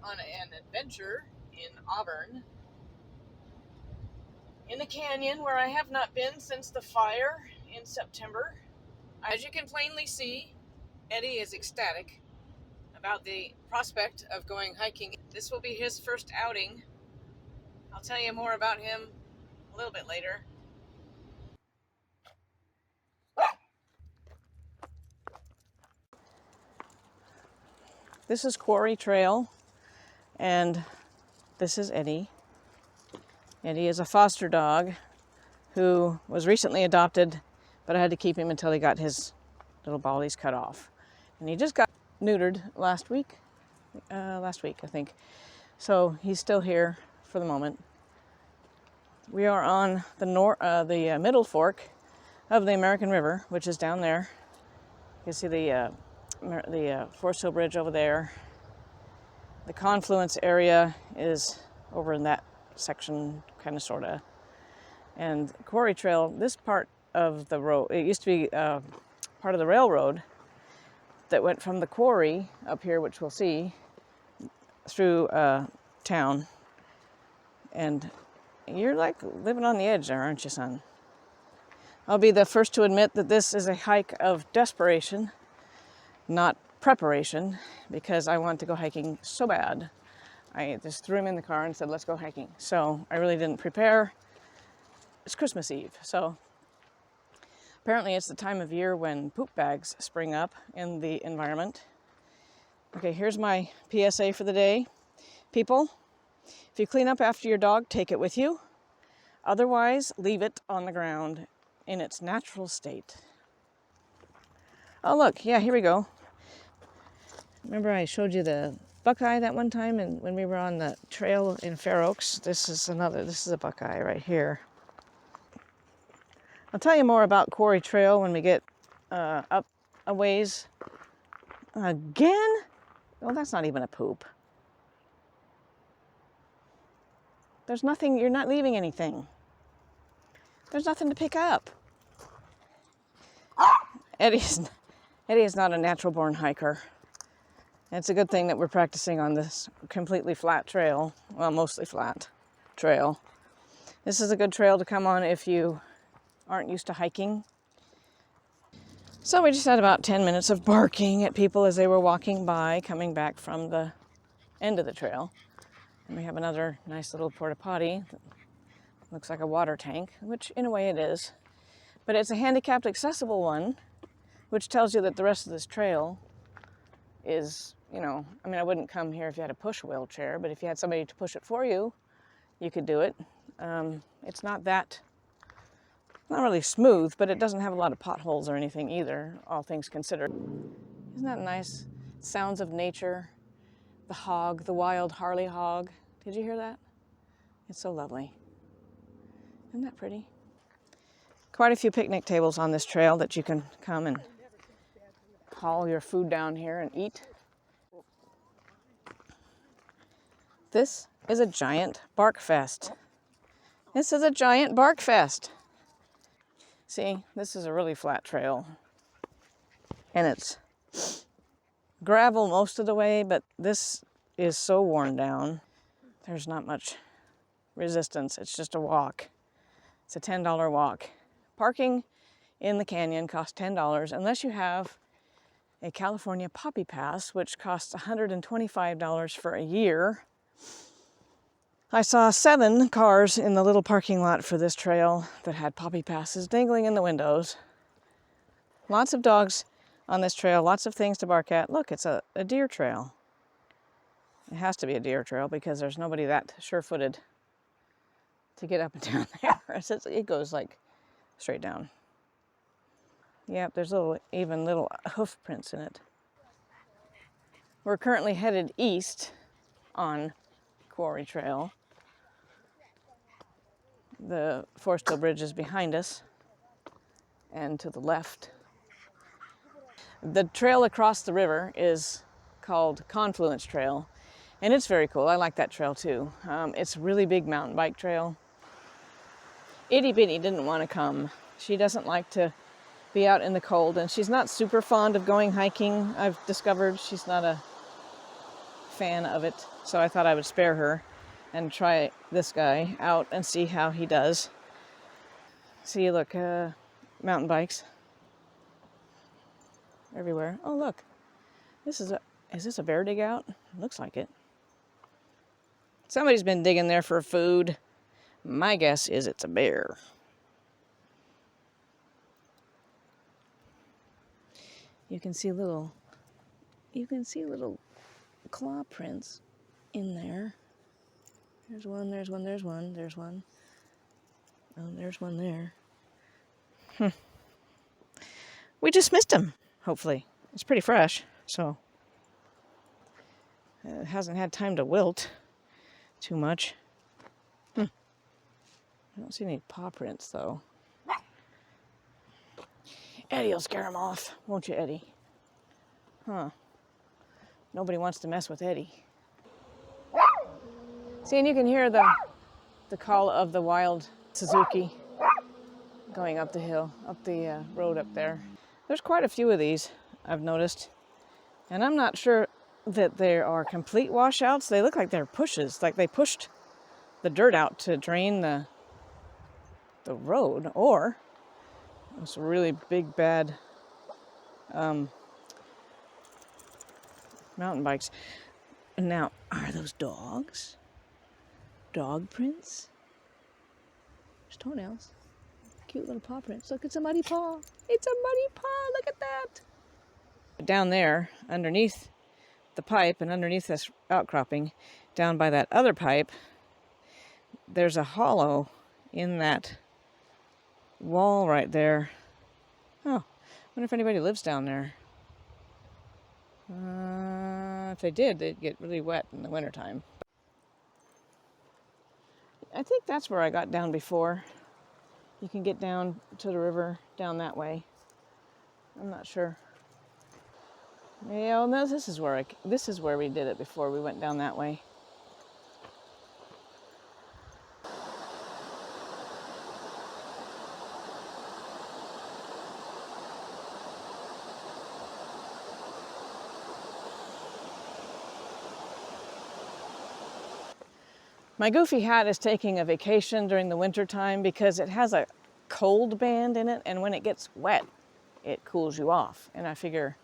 on an adventure in Auburn, in a canyon where I have not been since the fire in September. As you can plainly see, Eddie is ecstatic about the prospect of going hiking. This will be his first outing. I'll tell you more about him a little bit later. This is Quarry Trail, and this is Eddie. Eddie is a foster dog who was recently adopted, but I had to keep him until he got his little ballies cut off. And he just got neutered last week, I think. So he's still here for the moment. We are on the middle fork of the American River, which is down there. You can see the Forest Hill Bridge over there. The confluence area is over in that section, kind of, sort of. And Quarry Trail, this part of the road, it used to be part of the railroad that went from the quarry up here, which we'll see, through town. And you're like living on the edge there, aren't you, son? I'll be the first to admit that this is a hike of desperation, not preparation, because I want to go hiking so bad. I just threw him in the car and said, let's go hiking. So I really didn't prepare. It's Christmas Eve, so apparently it's the time of year when poop bags spring up in the environment. Okay, here's my PSA for the day. People, if you clean up after your dog, take it with you. Otherwise, leave it on the ground in its natural state. Oh look, yeah, here we go. Remember I showed you the buckeye that one time, and when we were on the trail in Fair Oaks? This is a buckeye right here. I'll tell you more about Quarry Trail when we get up a ways. Again? Well, that's not even a poop. There's nothing, you're not leaving anything. There's nothing to pick up. Eddie is not a natural-born hiker. It's a good thing that we're practicing on this completely flat trail, well, mostly flat trail. This is a good trail to come on if you aren't used to hiking. So we just had about 10 minutes of barking at people as they were walking by, coming back from the end of the trail. And we have another nice little porta potty that looks like a water tank, which in a way it is. But it's a handicapped accessible one, which tells you that the rest of this trail is, you know, I mean, I wouldn't come here if you had a push wheelchair, but if you had somebody to push it for you, you could do it. It's not really smooth, but it doesn't have a lot of potholes or anything either, all things considered. Isn't that nice? Sounds of nature. The hog, the wild Harley hog. Did you hear that? It's so lovely. Isn't that pretty? Quite a few picnic tables on this trail that you can come and haul your food down here and eat. This is a giant Barkfest. This is a giant Barkfest. See, this is a really flat trail. And it's gravel most of the way, but this is so worn down. There's not much resistance. It's just a walk. It's a $10 walk. Parking in the canyon costs $10 unless you have a California Poppy Pass, which costs $125 for a year. I saw 7 cars in the little parking lot for this trail that had Poppy Passes dangling in the windows. Lots of dogs on this trail, lots of things to bark at. Look, it's a deer trail. It has to be a deer trail because there's nobody that sure-footed to get up and down there. It goes like straight down. Yep, there's even little hoof prints in it. We're currently headed east on Quarry Trail. The Forest Hill Bridge is behind us and to the left. The trail across the river is called Confluence Trail, and it's very cool. I like that trail too. It's a really big mountain bike trail. Itty Bitty didn't want to come. She doesn't like to be out in the cold, and she's not super fond of going hiking. I've discovered she's not a fan of it, so I thought I would spare her and try this guy out and see how he does. See, look, mountain bikes everywhere. Oh, look, is this a bear dig out? Looks like it. Somebody's been digging there for food. My guess is it's a bear. You can see little claw prints in there. There's one, there's one, there's one, there's one. Oh, there's one there. We just missed him, hopefully. It's pretty fresh, so it hasn't had time to wilt too much. I don't see any paw prints, though. Eddie'll scare him off, won't you, Eddie? Huh. Nobody wants to mess with Eddie. See, and you can hear the call of the wild Suzuki going up the hill, up the road up there. There's quite a few of these, I've noticed. And I'm not sure that they are complete washouts. They look like they're pushes, like they pushed the dirt out to drain the road, or it's really big, bad mountain bikes. Now, are those dogs? Dog prints? There's toenails. Cute little paw prints. Look, it's a muddy paw. It's a muddy paw. Look at that. Down there, underneath the pipe and underneath this outcropping, down by that other pipe, there's a hollow in that wall right there. Oh, I wonder if anybody lives down there. If they did, they'd get really wet in the wintertime. I think that's where I got down before. You can get down to the river down that way. I'm not sure. Yeah, well, no, this is where we did it before. We went down that way. My goofy hat is taking a vacation during the winter time because it has a cold band in it, and when it gets wet, it cools you off. And I figure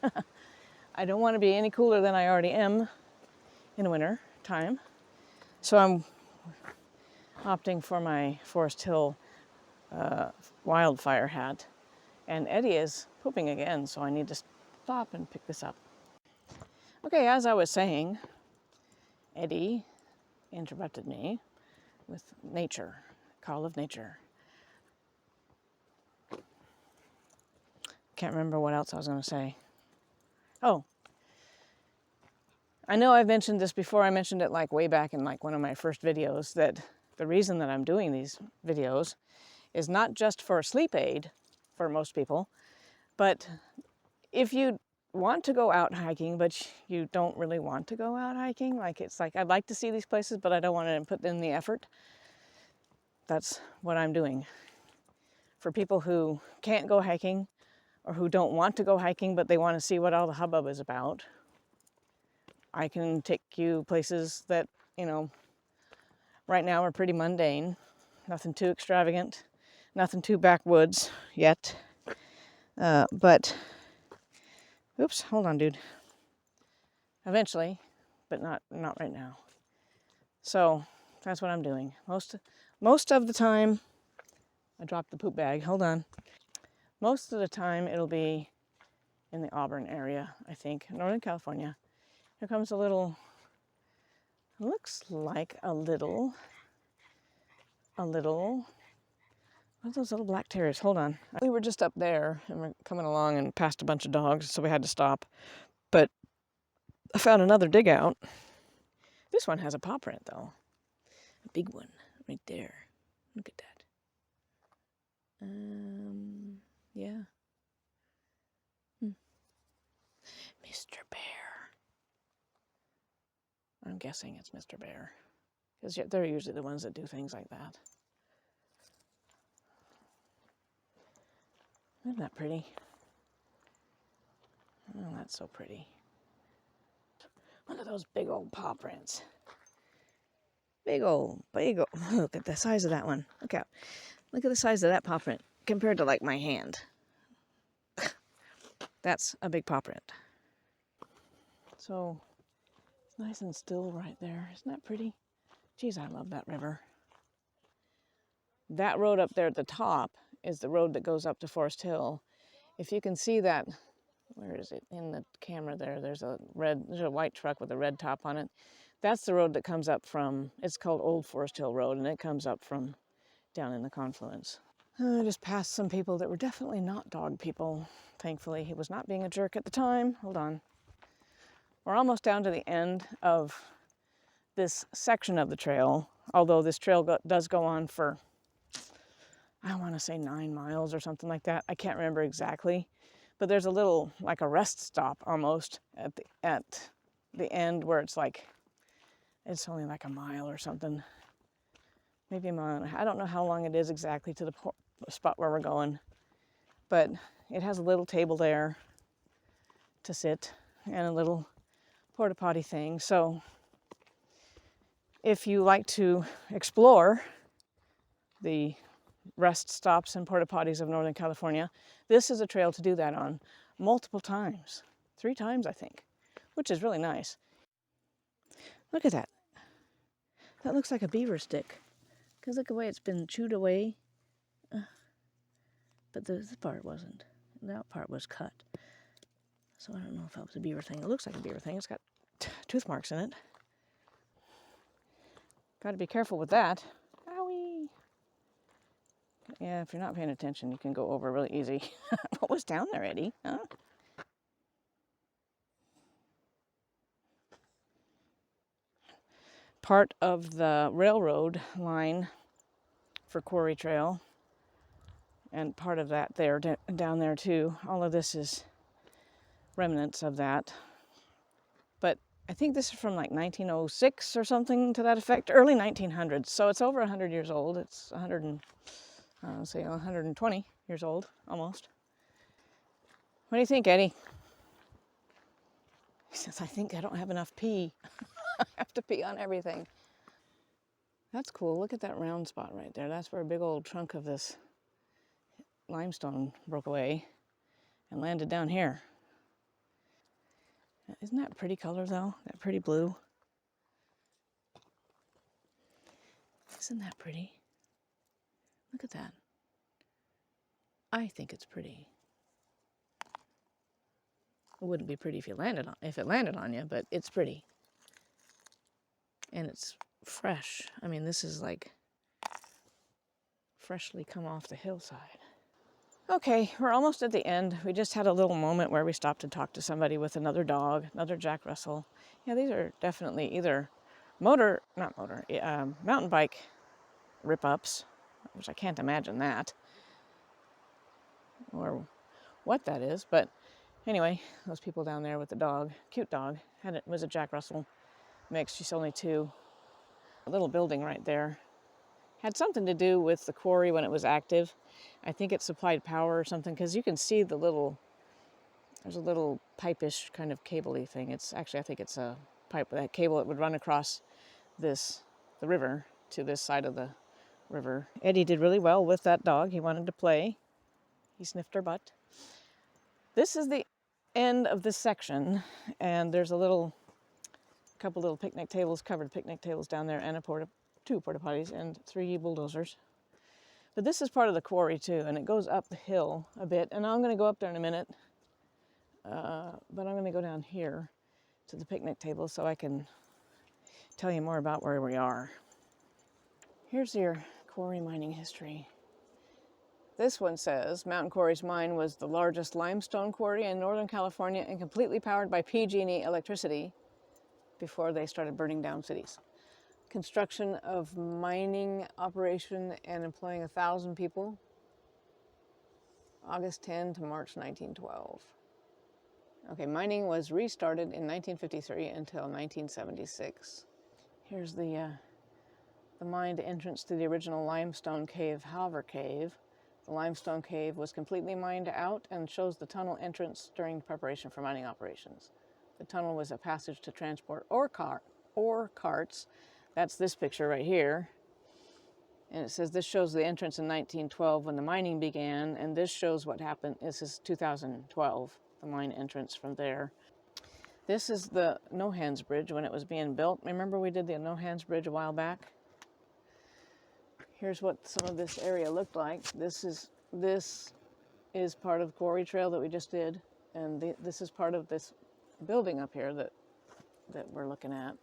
I don't want to be any cooler than I already am in winter time. So I'm opting for my Forest Hill wildfire hat. And Eddie is pooping again, so I need to stop and pick this up. Okay, as I was saying, Eddie interrupted me with nature, call of nature. Can't remember what else I was going to say. Oh, I know I've mentioned this before. I mentioned it like way back in like one of my first videos, that the reason that I'm doing these videos is not just for a sleep aid for most people, but if you want to go out hiking, but you don't really want to go out hiking, like it's like, I'd like to see these places, but I don't want to put in the effort. That's what I'm doing. For people who can't go hiking, or who don't want to go hiking, but they want to see what all the hubbub is about, I can take you places that, you know, right now are pretty mundane. Nothing too extravagant, nothing too backwoods yet. But, oops, hold on, dude. Eventually, but not right now. So that's what I'm doing. Most of the time, I dropped the poop bag. Hold on. Most of the time, it'll be in the Auburn area, I think, Northern California. Here comes a little. Looks like a little. What are those little black terriers? Hold on. We were just up there and we're coming along and passed a bunch of dogs, so we had to stop. But I found another dig out. This one has a paw print though. A big one right there. Look at that. Yeah. Mr. Bear. I'm guessing it's Mr. Bear, because they're usually the ones that do things like that. Isn't that pretty? Oh, that's so pretty. Look at those big old paw prints. Big old, look at the size of that one. Look out. Look at the size of that paw print compared to like my hand. That's a big paw print. So it's nice and still right there. Isn't that pretty? Geez, I love that river. That road up there at the top is the road that goes up to Forest Hill. If you can see that, where is it? In the camera there, there's a white truck with a red top on it. That's the road that comes up from, it's called Old Forest Hill Road, and it comes up from down in the confluence. I just passed some people that were definitely not dog people. Thankfully, he was not being a jerk at the time. Hold on. We're almost down to the end of this section of the trail, although this trail does go on for, I want to say 9 miles or something like that. I can't remember exactly, but there's a little, like a rest stop almost at the end where it's like, it's only like a mile or something. Maybe a mile. I don't know how long it is exactly to the spot where we're going, but it has a little table there to sit and a little porta potty thing. So if you like to explore the rest stops and porta potties of Northern California, this is a trail to do that on multiple times. 3 times, I think, which is really nice. Look at that. That looks like a beaver stick. Because look the way it's been chewed away. But this part wasn't. That part was cut. So I don't know if that was a beaver thing. It looks like a beaver thing. It's got tooth marks in it. Got to be careful with that. Owie. Yeah, if you're not paying attention, you can go over really easy. What was down there, Eddie? Huh? Part of the railroad line for Quarry Trail, and part of that there down there too. All of this is remnants of that. But I think this is from like 1906 or something to that effect, early 1900s. So it's over 100 years old. It's 120 years old almost. What do you think, Eddie? He says, I think I don't have enough pee. I have to pee on everything. That's cool. Look at that round spot right there. That's where a big old chunk of this limestone broke away and landed down here. Isn't that a pretty color though? That pretty blue. Isn't that pretty? Look at that. I think it's pretty. It wouldn't be pretty if it landed on you, but it's pretty. And it's fresh. I mean, this is like freshly come off the hillside. Okay, we're almost at the end. We just had a little moment where we stopped and talked to somebody with another dog, another Jack Russell. Yeah, these are definitely either mountain bike rip-ups, which I can't imagine that, or what that is. But anyway, those people down there with the dog, cute dog, was a Jack Russell mix. She's only 2. A little building right there had something to do with the quarry when it was active. I think it supplied power or something, because you can see there's a little pipe-ish kind of cable-y thing. It's actually, I think it's a pipe, that cable that would run across the river to this side of the river. Eddie did really well with that dog. He wanted to play. He sniffed her butt. This is the end of this section, and there's a couple little picnic tables, covered picnic tables down there, and 2 porta potties and 3 bulldozers. But this is part of the quarry too, and it goes up the hill a bit. And I'm going to go up there in a minute, but I'm going to go down here to the picnic table so I can tell you more about where we are. Here's your quarry mining history. This one says, Mountain Quarry's mine was the largest limestone quarry in Northern California and completely powered by pg&e electricity before they started burning down cities. Construction of mining operation and employing 1,000 people, August 10 to March 1912. Okay, mining was restarted in 1953 until 1976. Here's the mined entrance to the original limestone cave, Hawver Cave. The limestone cave was completely mined out and shows the tunnel entrance during preparation for mining operations. The tunnel was a passage to transport ore carts. That's this picture right here. And it says this shows the entrance in 1912 when the mining began, and this shows what happened. This is 2012, the mine entrance from there. This is the No Hands Bridge when it was being built. Remember we did the No Hands Bridge a while back? Here's what some of this area looked like. This is part of Quarry Trail that we just did, and this is part of this building up here that we're looking at.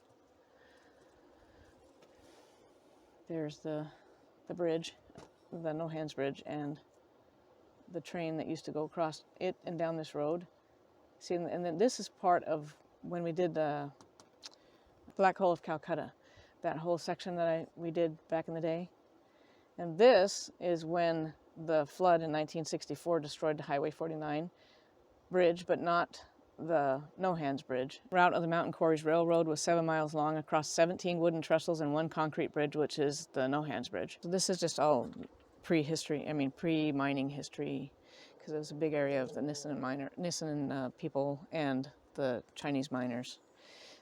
There's the bridge, the No Hands Bridge, and the train that used to go across it and down this road. See, and then this is part of when we did the Black Hole of Calcutta, that whole section that we did back in the day. And this is when the flood in 1964 destroyed the Highway 49 bridge, but not the No Hands Bridge. Route of the Mountain Quarries Railroad was 7 miles long across 17 wooden trestles and 1 concrete bridge, which is the No Hands Bridge. So this is just all pre-mining history, because it was a big area of the Nissen people and the Chinese miners.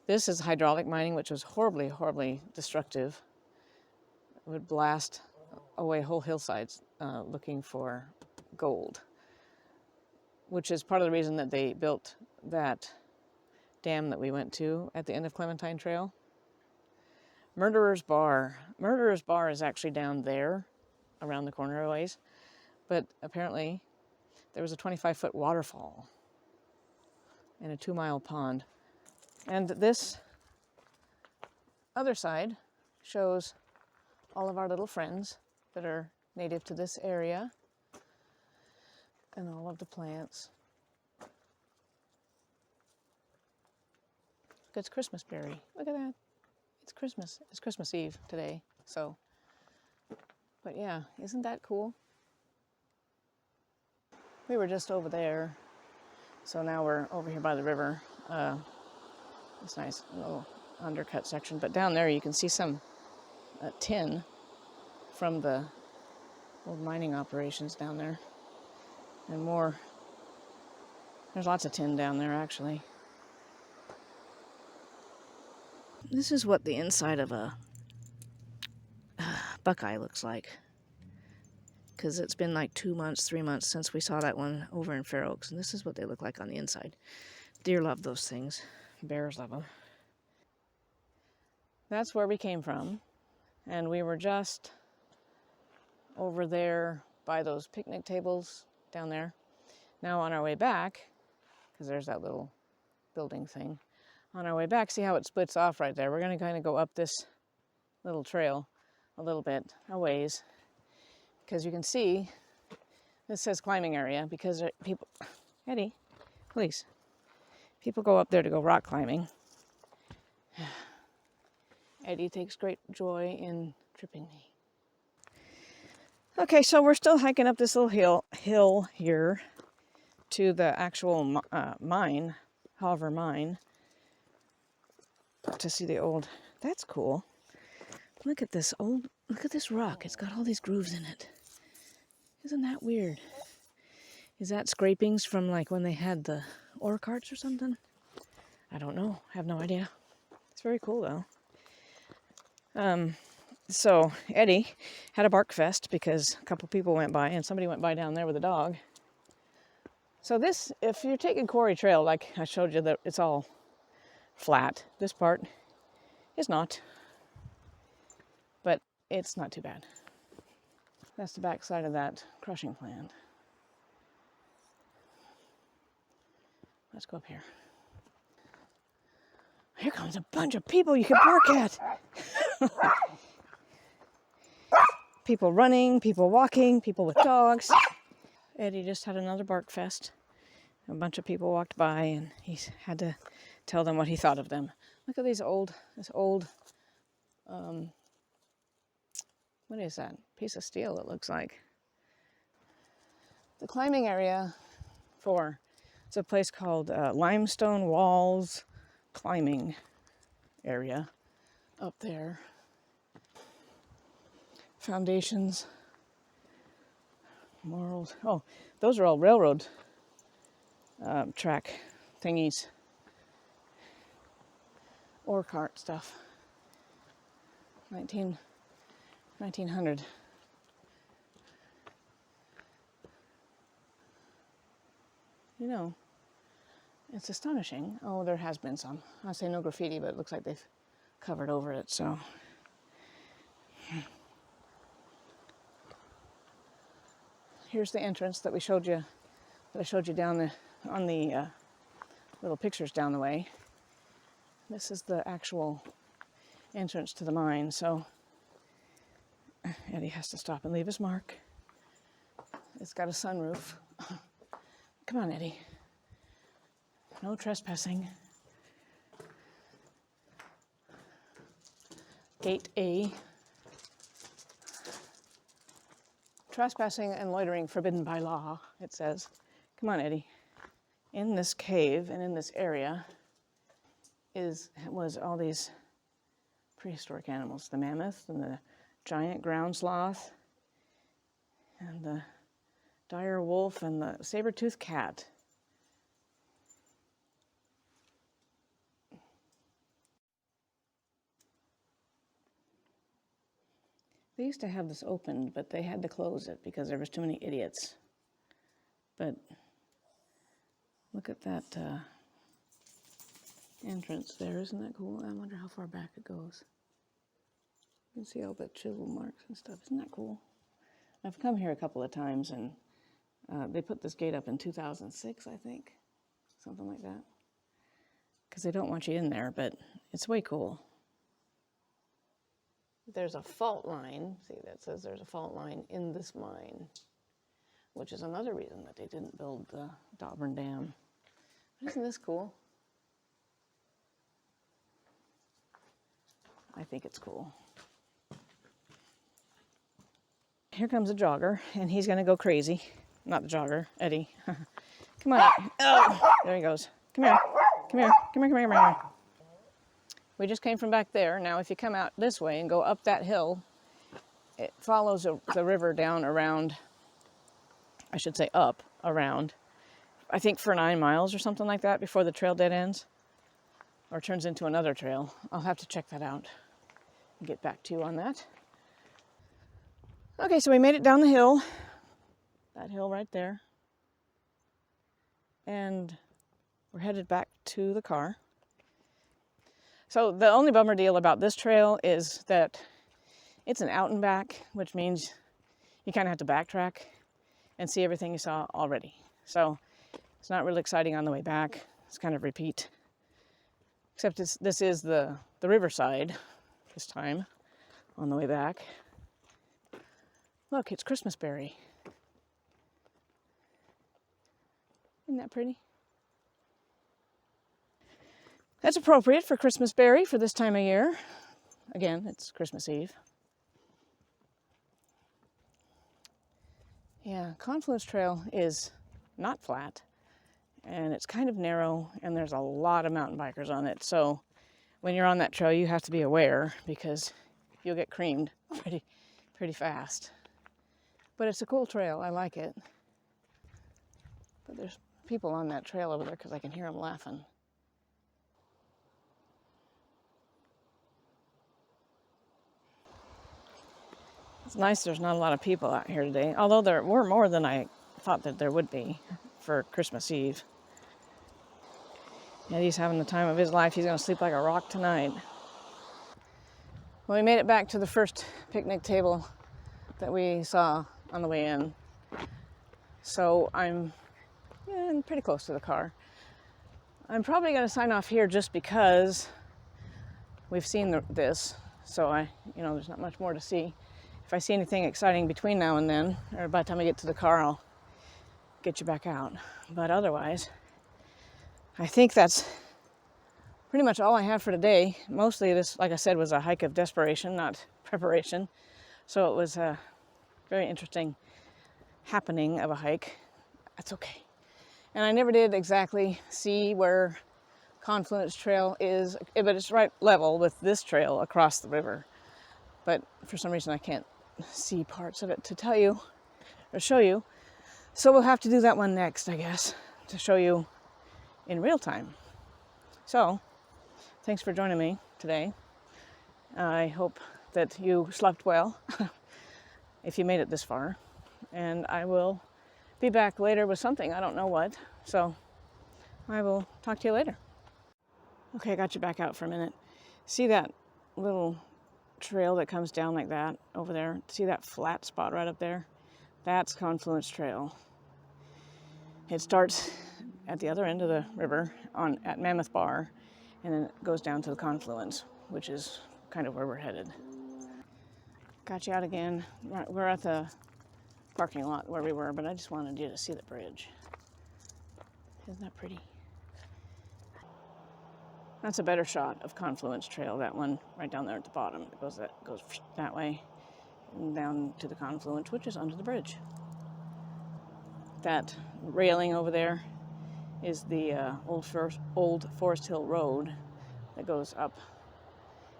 This is hydraulic mining, which was horribly, horribly destructive. It would blast away whole hillsides looking for gold, which is part of the reason that they built that dam that we went to at the end of Clementine Trail. Murderer's Bar. Murderer's Bar is actually down there, around the corner a ways, but apparently there was a 25-foot waterfall and a 2-mile pond. And this other side shows all of our little friends that are native to this area and all of the plants. Look, it's Christmas berry. Look at that. It's Christmas. It's Christmas Eve today, so. But yeah, isn't that cool? We were just over there, so now we're over here by the river. It's nice, a little undercut section. But down there you can see some tin from the old mining operations down there. And more, there's lots of tin down there actually. This is what the inside of a buckeye looks like, because it's been like 2 months, 3 months since we saw that one over in Fair Oaks, and this is what they look like on the inside. Deer love those things. Bears love them. That's where we came from, and we were just over there by those picnic tables down there. Now on our way back, because there's that little building thing, on our way back, see how it splits off right there? We're going to kind of go up this little trail a little bit, a ways, because you can see this says climbing area, because people, Eddie, please, people go up there to go rock climbing. Eddie takes great joy in tripping me. Okay, so we're still hiking up this little hill here to the actual mine, Hawver mine, to see the old. That's cool. Look at this rock. It's got all these grooves in it. Isn't that weird? Is that scrapings from like when they had the ore carts or something? I don't know. I have no idea. It's very cool though. So Eddie had a Barkfest because a couple people went by, and somebody went by down there with a dog. So this, if you're taking Quarry Trail, like I showed you, that it's all flat. This part is not, but it's not too bad. That's the back side of that crushing plant. Let's go up here. Here comes a bunch of people you can park at. People running, people walking, people with dogs. Eddie just had another Barkfest. A bunch of people walked by and he had to tell them what he thought of them. Look at this old, what is that? Piece of steel, it looks like. The climbing area it's a place called Limestone Walls Climbing Area up there. Foundations, morals. Oh, those are all railroad track thingies. ore cart stuff. 1900. You know, it's astonishing. Oh, there has been some. I'll say no graffiti, but it looks like they've covered over it, so. Here's the entrance that I showed you down on the little pictures down the way. This is the actual entrance to the mine, so Eddie has to stop and leave his mark. It's got a sunroof. Come on, Eddie. No trespassing. Gate A. Trespassing and loitering forbidden by law, it says. Come on, Eddie. In this cave and in this area was all these prehistoric animals. The mammoth and the giant ground sloth and the dire wolf and the saber-toothed cat. They used to have this opened, but they had to close it because there was too many idiots. But look at that entrance there. Isn't that cool? I wonder how far back it goes. You can see all the chisel marks and stuff. Isn't that cool? I've come here a couple of times, and they put this gate up in 2006, I think. Something like that. Because they don't want you in there, but it's way cool. There's a fault line. See, that says there's a fault line in this mine, which is another reason that they didn't build the Auburn Dam. But isn't this cool? I think it's cool. Here comes a jogger, and he's going to go crazy. Not the jogger, Eddie. Come on. Oh, there he goes. Come here. Come here. Come here, come here, come here. We just came from back there. Now, if you come out this way and go up that hill, it follows the river down around, I should say up, around, I think for 9 miles or something like that before the trail dead ends or turns into another trail. I'll have to check that out and get back to you on that. Okay, so we made it down the hill, that hill right there, and we're headed back to the car. So the only bummer deal about this trail is that it's an out and back, which means you kind of have to backtrack and see everything you saw already. So it's not really exciting on the way back. It's kind of repeat. Except this is the riverside this time on the way back. Look, it's Christmas berry. Isn't that pretty? That's appropriate for Christmas berry for this time of year. Again, it's Christmas Eve. Yeah, Confluence Trail is not flat, and it's kind of narrow, and there's a lot of mountain bikers on it. So when you're on that trail, you have to be aware because you'll get creamed pretty fast. But it's a cool trail. I like it. But there's people on that trail over there because I can hear them laughing. It's nice there's not a lot of people out here today, although there were more than I thought that there would be for Christmas Eve. Eddie's having the time of his life. He's going to sleep like a rock tonight. Well, we made it back to the first picnic table that we saw on the way in. So I'm pretty close to the car. I'm probably going to sign off here just because we've seen this. So there's not much more to see. If I see anything exciting between now and then, or by the time I get to the car, I'll get you back out. But otherwise, I think that's pretty much all I have for today. Mostly this, like I said, was a hike of desperation, not preparation. So it was a very interesting happening of a hike. That's okay. And I never did exactly see where Confluence Trail is, but it's right level with this trail across the river. But for some reason I can't see parts of it to tell you or show you. So we'll have to do that one next, I guess, to show you in real time. So thanks for joining me today. I hope that you slept well, if you made it this far. And I will be back later with something, I don't know what. So I will talk to you later. Okay, I got you back out for a minute. See that little trail that comes down like that over there? See that flat spot right up there? That's Confluence Trail. It starts at the other end of the river at Mammoth Bar, and then it goes down to the confluence, which is kind of where we're headed. Got you out again. We're at the parking lot where we were, but I just wanted you to see the bridge. Isn't that pretty? That's a better shot of Confluence Trail, that one right down there at the bottom. It goes that way and down to the confluence, which is under the bridge. That railing over there is the old Forest Hill Road that goes up,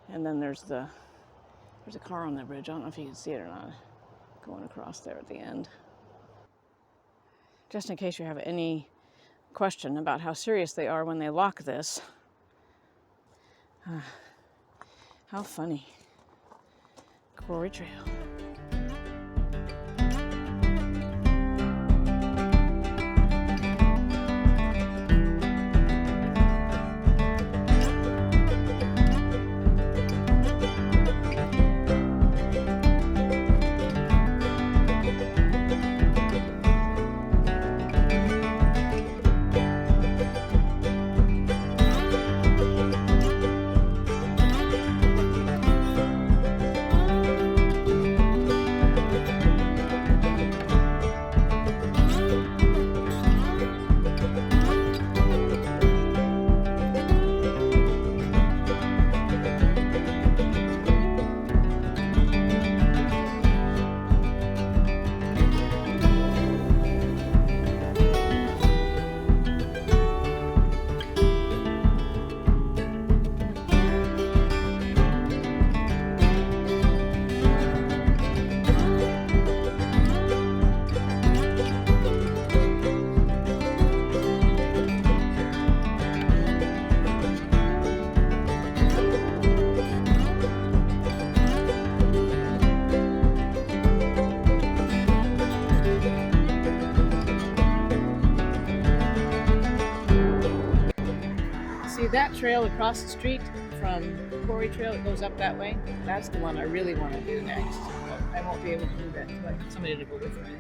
and then there's a car on that bridge. I don't know if you can see it or not, going across there at the end. Just in case you have any question about how serious they are when they lock this. How funny. Quarry Trail. See that trail across the street from Quarry Trail, it goes up that way? That's the one I really want to do next. But I won't be able to do that until I get somebody to go with me.